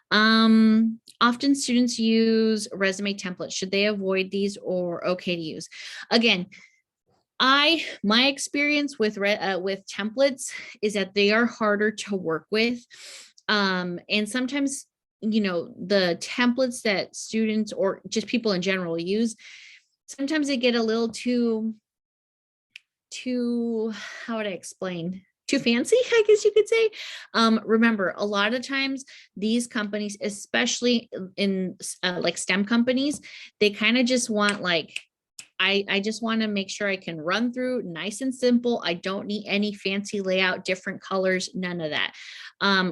Often students use resume templates. Should they avoid these or okay to use? Again, my experience with templates is that they are harder to work with. And sometimes, the templates that students or just people in general use, sometimes they get a little too, how would I explain? Too fancy, I guess you could say. Remember, a lot of times these companies, especially in like STEM companies, they kind of just want like, I just want to make sure I can run through nice and simple. I don't need any fancy layout, different colors, none of that.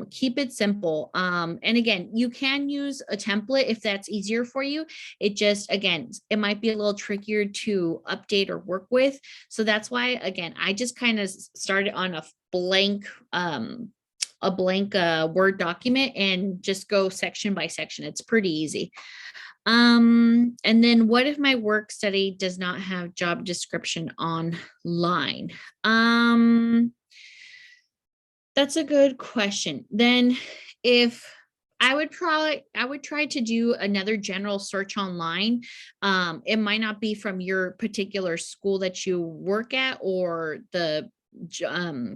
Keep it simple. And again, you can use a template if that's easier for you. It just, again, it might be a little trickier to update or work with. So that's why, again, I just kind of started on a blank Word document and just go section by section. It's pretty easy. And then what if my work study does not have job description online? That's a good question. Then if I would try to do another general search online. It might not be from your particular school that you work at or the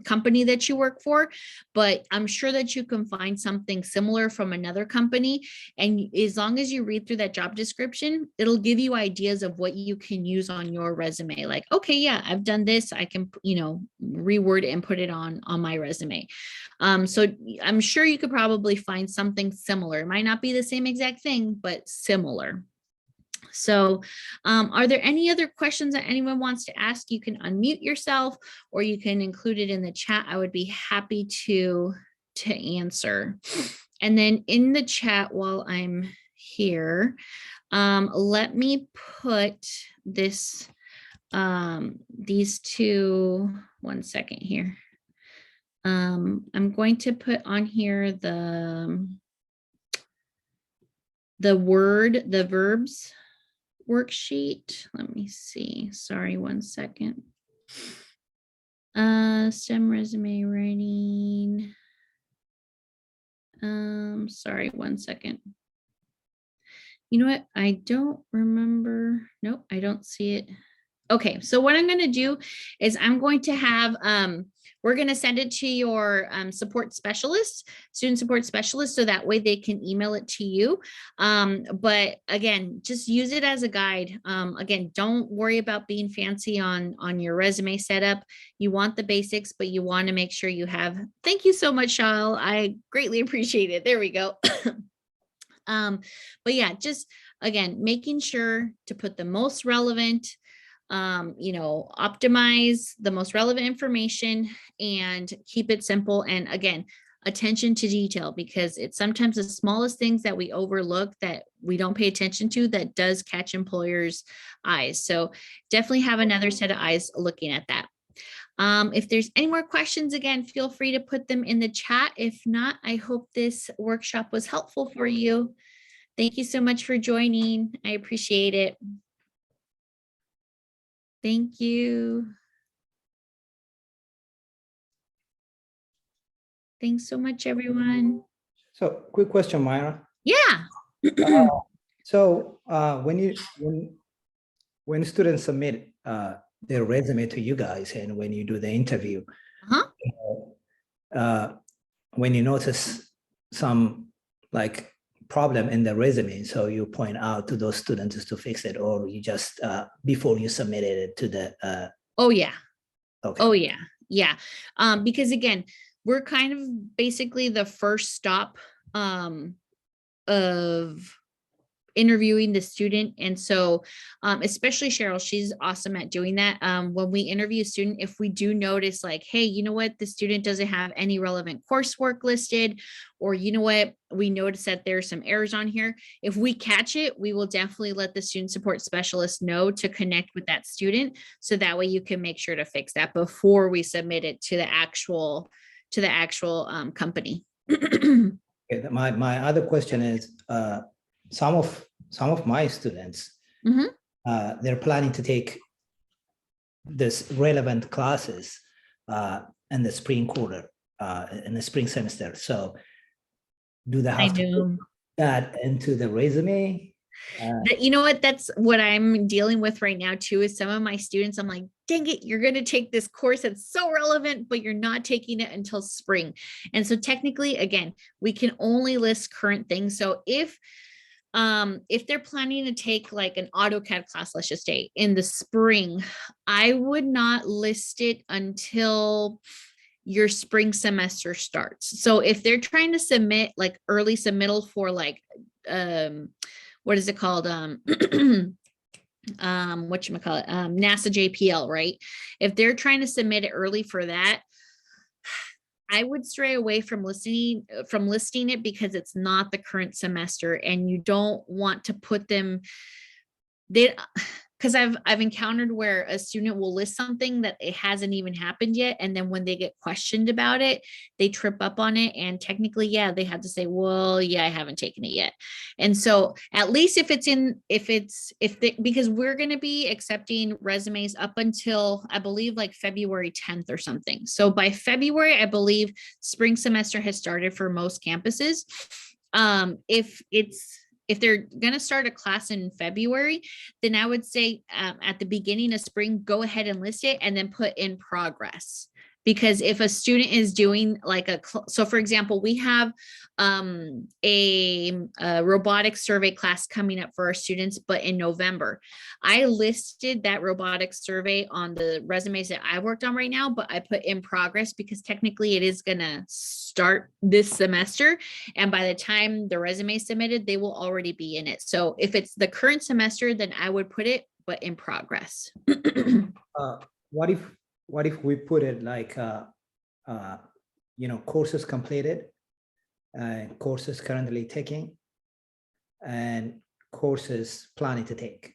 company that you work for, but I'm sure that you can find something similar from another company. And as long as you read through that job description, it'll give you ideas of what you can use on your resume. Like, okay, yeah, I've done this. I can, reword it and put it on my resume. So I'm sure you could probably find something similar. It might not be the same exact thing, but similar. So are there any other questions that anyone wants to ask? You can unmute yourself or you can include it in the chat. I would be happy to answer. And then in the chat while I'm here, let me put this, these two, one second here. I'm going to put on here the verbs worksheet. Let me see. Sorry, one second. STEM resume writing. Sorry, one second. You know what? I don't remember. Nope, I don't see it. Okay, so what I'm going to do is I'm going to have, we're going to send it to your support specialist, student support specialist, so that way they can email it to you. But again, just use it as a guide. Again, don't worry about being fancy on your resume setup. You want the basics, but you want to make sure you have, thank you so much, Shal. I greatly appreciate it. There we go. But yeah, just again, making sure to put the most relevant, optimize the most relevant information and keep it simple. And again, attention to detail, because it's sometimes the smallest things that we overlook that we don't pay attention to that does catch employers' eyes. So definitely have another set of eyes looking at that. If there's any more questions, again, feel free to put them in the chat. If not, I hope this workshop was helpful for you. Thank you so much for joining. I appreciate it. Thank you. Thanks so much, everyone. So quick question, Myra. Yeah. So when students submit their resume to you guys and when you do the interview, when you notice some like problem in the resume, so you point out to those students to fix it, or you just before you submitted it to the oh yeah. Okay. Oh yeah. Yeah. Because again, we're kind of basically the first stop of interviewing the student. And so especially Cheryl, she's awesome at doing that. When we interview a student, if we do notice like, hey, you know what, the student doesn't have any relevant coursework listed, or you know what, we notice that there's some errors on here. If we catch it, we will definitely let the student support specialist know to connect with that student. So that way you can make sure to fix that before we submit it to the actual company. Okay, my other question is, some of my students, Mhm. they're planning to take this relevant classes in the spring quarter, in the spring semester. So do they I have to put know. that into the resume? You know what? That's what I'm dealing with right now too. Is some of my students, I'm like, dang it, you're going to take this course that's so relevant, but you're not taking it until spring. And so technically, again, we can only list current things. So if they're planning to take like an AutoCAD class, let's just say in the spring, I would not list it until your spring semester starts. So if they're trying to submit like early submittal for like what is it called? Whatchamacallit, NASA JPL, right? If they're trying to submit it early for that, I would stray away from listing it because it's not the current semester and you don't want to put them they because I've encountered where a student will list something that it hasn't even happened yet, and then when they get questioned about it, they trip up on it, and technically, yeah, they have to say, well, yeah, I haven't taken it yet. And so at least because we're going to be accepting resumes up until I believe like February 10th or something. So by February, I believe spring semester has started for most campuses. If they're going to start a class in February, then I would say at the beginning of spring, go ahead and list it and then put in progress. Because if a student is doing like so for example, we have a robotics survey class coming up for our students, but in November, I listed that robotics survey on the resumes that I worked on right now, but I put in progress because technically it is going to start this semester. And by the time the resume is submitted, they will already be in it. So if it's the current semester, then I would put it, but in progress. What if we put it like courses completed, courses currently taking, and courses planning to take?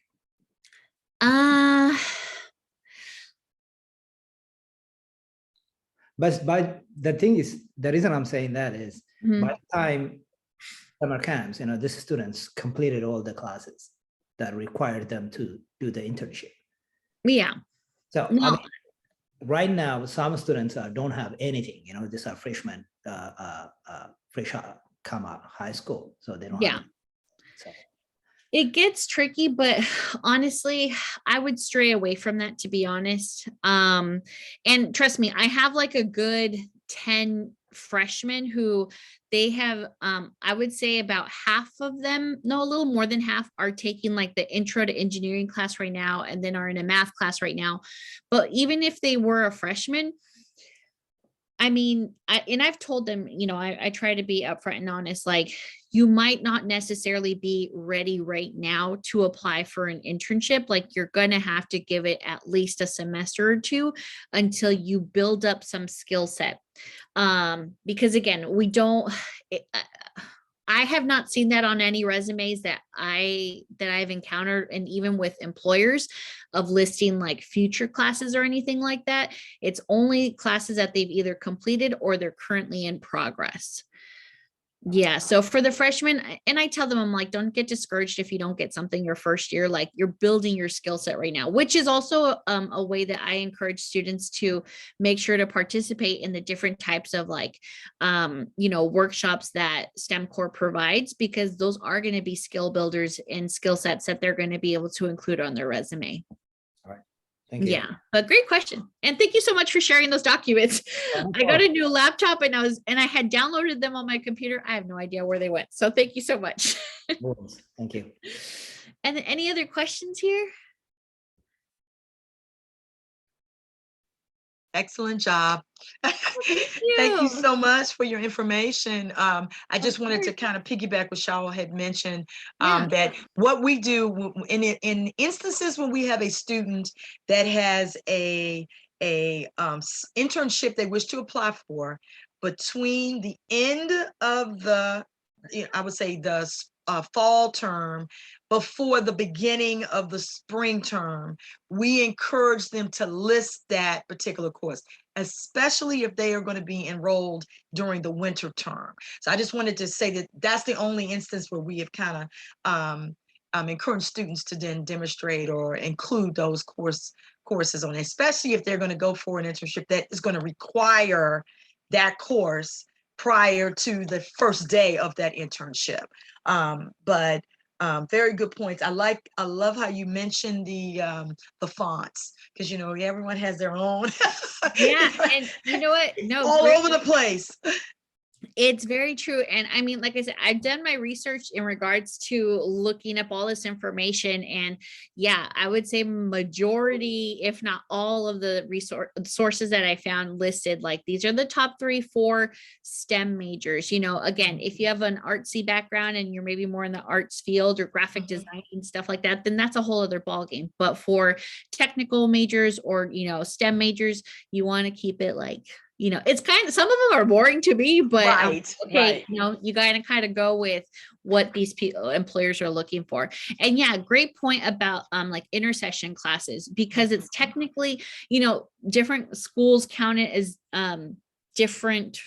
But the thing is, the reason I'm saying that is by the time summer camps, these students completed all the classes that required them to do the internship. Yeah. So No. I mean, right now, some students don't have anything. These are freshmen, fresh come out high school, so they don't have. So it gets tricky, but honestly, I would stray away from that, to be honest. And trust me, I have like a good 10 freshmen who they have, I would say about half of them, no, a little more than half are taking like the intro to engineering class right now and then are in a math class right now. But even if they were a freshman, I mean, I've told them, I try to be upfront and honest, like you might not necessarily be ready right now to apply for an internship. Like you're going to have to give it at least a semester or two until you build up some skill set. Because again, I have not seen that on any resumes that I've encountered, and even with employers of listing like future classes or anything like that. It's only classes that they've either completed or they're currently in progress. Yeah. So for the freshmen, and I tell them, I'm like, don't get discouraged if you don't get something your first year. Like you're building your skill set right now, which is also a way that I encourage students to make sure to participate in the different types of like, workshops that STEM Core provides, because those are going to be skill builders and skill sets that they're going to be able to include on their resume. All right. Thank you. Yeah, but great question. And thank you so much for sharing those documents. I got a new laptop and I had downloaded them on my computer. I have no idea where they went. So thank you so much. Thank you. And any other questions here? Excellent job. Thank you so much for your information. I just wanted to kind of piggyback what Shaul had mentioned, that what we do in instances when we have a student that has a internship they wish to apply for between the end of the, I would say the fall term before the beginning of the spring term, we encourage them to list that particular course. especially if they are going to be enrolled during the winter term. So I just wanted to say that that's the only instance where we have kind of encouraged students to then demonstrate or include those courses on, especially if they're going to go for an internship that is going to require that course prior to the first day of that internship. But very good points. I love how you mentioned the fonts, because you know everyone has their own. Yeah, and you know what? No, all great. over the place. It's very true. And I mean, like I said, I've done my research in regards to looking up all this information. And yeah, I would say majority, if not all of the sources that I found listed, like these are the top 3, 4 STEM majors. You know, again, if you have an artsy background and you're maybe more in the arts field or graphic design and stuff like that, then that's a whole other ballgame. But for technical majors or, you know, STEM majors, you want to keep it like, you know, it's kind of, some of them are boring to me, but Right, okay, right. you know, you gotta kind of go with what these employers are looking for. And yeah, great point about like intercession classes, because it's technically, you know, different schools count it as different.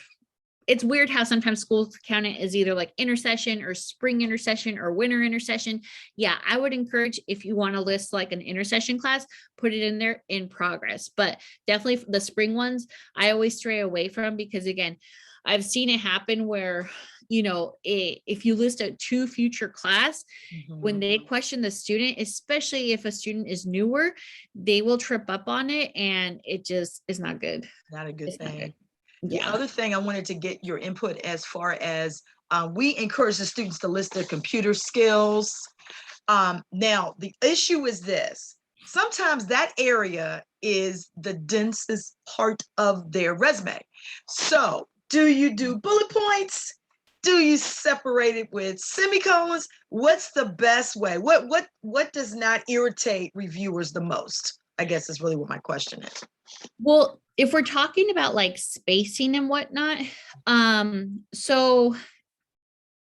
It's weird how sometimes schools count it as either like intercession or spring intercession or winter intercession. Yeah, I would encourage, if you want to list like an intercession class, put it in there in progress. But definitely the spring ones, I always stray away from, because again, I've seen it happen where, you know, if you list a to future class, when they question the student, especially if a student is newer, they will trip up on it, and it just is not good. Not a good It's not thing. good. The Yeah. other thing I wanted to get your input as far as we encourage the students to list their computer skills. Now, the issue is this. Sometimes that area is the densest part of their resume. So do you do bullet points? Do you separate it with semicolons? What's the best way? What does not irritate reviewers the most? I guess is really what my question is. Well, if we're talking about like spacing and whatnot, so,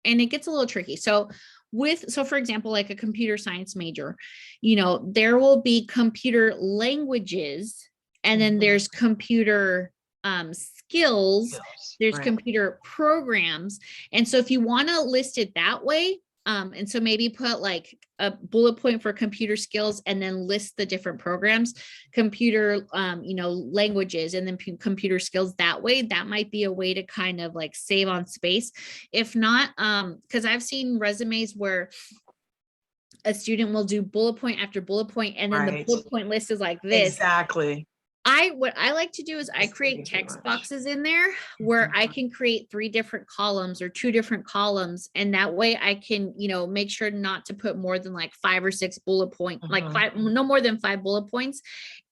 and it gets a little tricky. So for example, like a computer science major, you know, there will be computer languages, and then there's computer skills, there's Right. computer programs. And so if you want to list it that way, and so maybe put like a bullet point for computer skills and then list the different programs, computer, you know, languages, and then computer skills that way, that might be a way to kind of like save on space. If not, because I've seen resumes where a student will do bullet point after bullet point, and then the Right. bullet point list is like this. Exactly. What I like to do is I create text boxes in there where I can create 3 different columns or 2 different columns. And that way I can, you know, make sure not to put more than like 5 or 6 bullet points, like 5, no more than 5 bullet points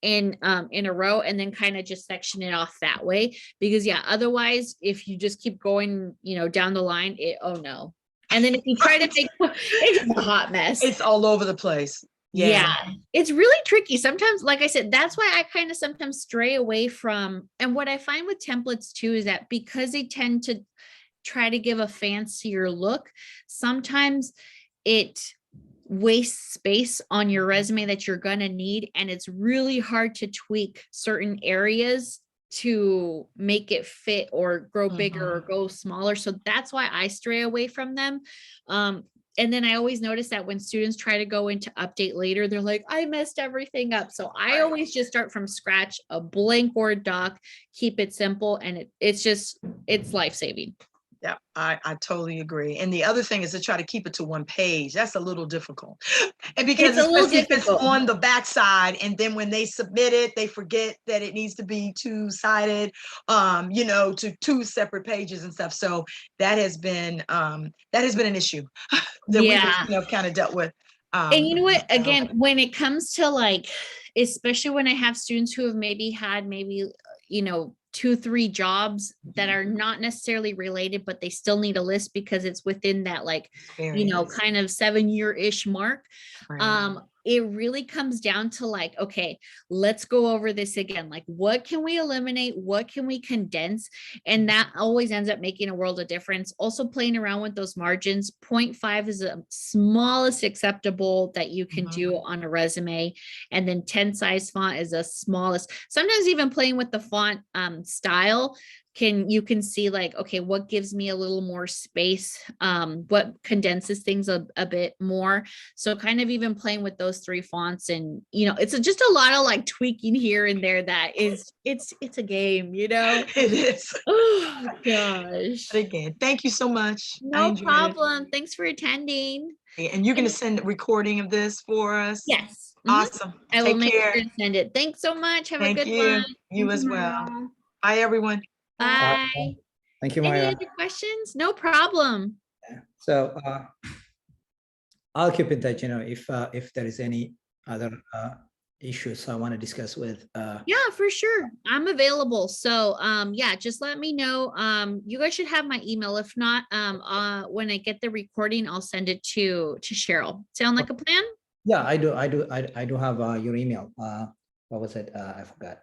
in a row, and then kind of just section it off that way. Because yeah, otherwise, if you just keep going, you know, down the line, oh no. And then if you try to make it's just a hot mess. It's all over the place. Yeah, it's really tricky. Sometimes, like I said, that's why I kind of sometimes stray away from, and what I find with templates too, is that because they tend to try to give a fancier look, sometimes it wastes space on your resume that you're going to need. And it's really hard to tweak certain areas to make it fit or grow bigger or go smaller. So that's why I stray away from them. And then I always notice that when students try to go into update later, they're like, I messed everything up. So I always just start from scratch, a blank Word doc, keep it simple. And it's life-saving. Yeah, I totally agree. And the other thing is to try to keep it to one page. That's a little difficult. And because especially if it's on the backside, and then when they submit it, they forget that it needs to be 2-sided, you know, to 2 separate pages and stuff. So that has been an issue that we've, you know, kind of dealt with. And you know what, again, when it comes to like, especially when I have students who have maybe had you know, 2-3 jobs that are not necessarily related, but they still need a list because it's within that, like, you know, kind of 7-year-ish mark. it really comes down to like, okay, let's go over this again. Like, what can we eliminate? What can we condense? And that always ends up making a world of difference. Also playing around with those margins. 0.5 is the smallest acceptable that you can Mhm. do on a resume. And then 10 size font is the smallest. Sometimes even playing with the font style, you can see like, okay, what gives me a little more space, what condenses things a bit more. So kind of even playing with those 3 fonts, and it's just a lot of like tweaking here and there. That is, it's a game. It is. Oh gosh. But again, thank you so much. I No enjoyed it. problem. Thanks for attending. And you're going to And send a recording of this for us? yes, Awesome. I will Take make care. sure to send it. Thanks so much. Have a Thank good you. one. You as well. Bye, everyone. Bye. Thank you, Any Myra. other questions? No problem. So I'll keep in touch, if there is any other issues I want to discuss with. Yeah, for sure. I'm available. So yeah, just let me know. You guys should have my email. If not, when I get the recording, I'll send it to Cheryl. Sound like a plan? Yeah, I do have your email. What was it? I forgot.